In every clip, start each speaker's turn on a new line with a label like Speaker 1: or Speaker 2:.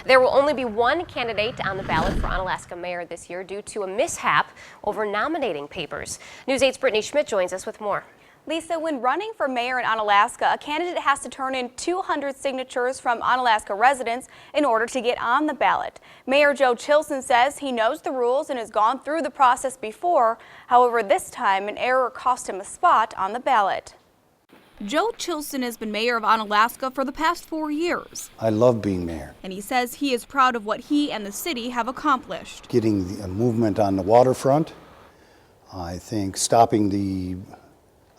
Speaker 1: There will only be one candidate on the ballot for Onalaska mayor this year due to a mishap over nominating papers. News 8's Brittany Schmidt joins us with more.
Speaker 2: Lisa, when running for mayor in Onalaska, a candidate has to turn in 200 signatures from Onalaska residents in order to get on the ballot. Mayor Joe Chilson says he knows the rules and has gone through the process before. However, this time an error cost him a spot on the ballot. Joe Chilson has been mayor of Onalaska for the past 4 years.
Speaker 3: I love being mayor.
Speaker 2: And he says he is proud of what he and the city have accomplished.
Speaker 3: Getting the movement on the waterfront, I think stopping the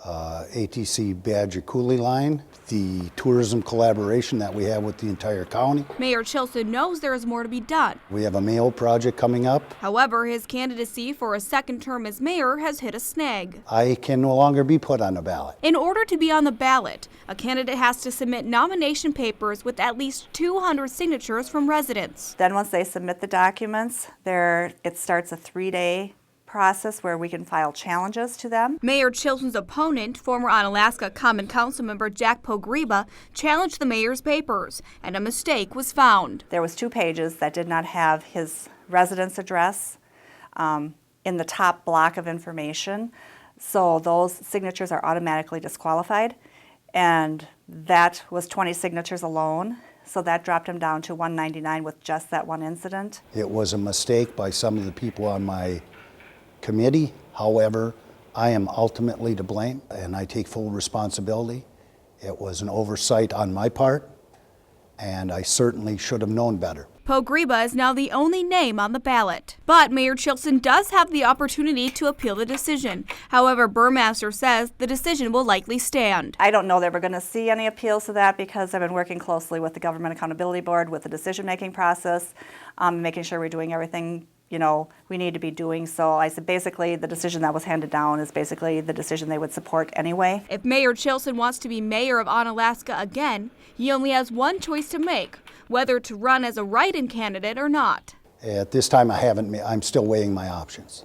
Speaker 3: ATC Badger Coulee line, the tourism collaboration that we have with the entire county.
Speaker 2: Mayor Chilson knows there is more to be done.
Speaker 3: We have a mail project coming up.
Speaker 2: However, his candidacy for a second term as mayor has hit a snag.
Speaker 3: I can no longer be put on the ballot.
Speaker 2: In order to be on the ballot, a candidate has to submit nomination papers with at least 200 signatures from residents.
Speaker 4: Then once they submit the documents, it starts a 3-day process where we can file challenges to them.
Speaker 2: Mayor Chilson's opponent, former Onalaska Common Council member Jack Pogriba, challenged the mayor's papers, and a mistake was found.
Speaker 4: There was 2 pages that did not have his residence address in the top block of information, so those signatures are automatically disqualified, and that was 20 signatures alone. So that dropped him down to 199 with just that one incident.
Speaker 3: It was a mistake by some of the people on my committee. However, I am ultimately to blame and I take full responsibility. It was an oversight on my part and I certainly should have known better.
Speaker 2: Pogriba is now the only name on the ballot. But Mayor Chilson does have the opportunity to appeal the decision. However, Burmaster says the decision will likely stand.
Speaker 4: I don't know that we're going to see any appeals to that because I've been working closely with the Government Accountability Board with the decision-making process, making sure we're doing everything we need to be doing. So I said basically the decision that was handed down is basically the decision they would support anyway.
Speaker 2: If Mayor Chilson wants to be mayor of Onalaska again, he only has one choice to make, whether to run as a write-in candidate or not.
Speaker 3: At this time I'm still weighing my options.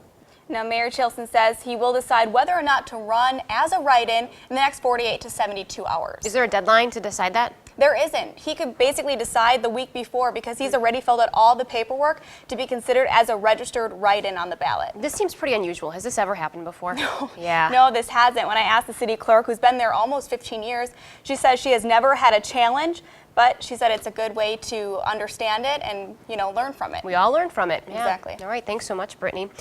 Speaker 2: Now, Mayor Chilson says he will decide whether or not to run as a write-in in the next 48 to 72 hours.
Speaker 1: Is there a deadline to decide that?
Speaker 2: There isn't. He could basically decide the week before because he's already filled out all the paperwork to be considered as a registered write-in on the ballot.
Speaker 1: This seems pretty unusual. Has this ever happened before?
Speaker 2: No.
Speaker 1: Yeah.
Speaker 2: No, this hasn't. When I asked the city clerk, who's been there almost 15 years, she says she has never had a challenge, but she said it's a good way to understand it and, learn from it.
Speaker 1: We all learn from it. Yeah.
Speaker 2: Exactly.
Speaker 1: All right. Thanks so much, Brittany.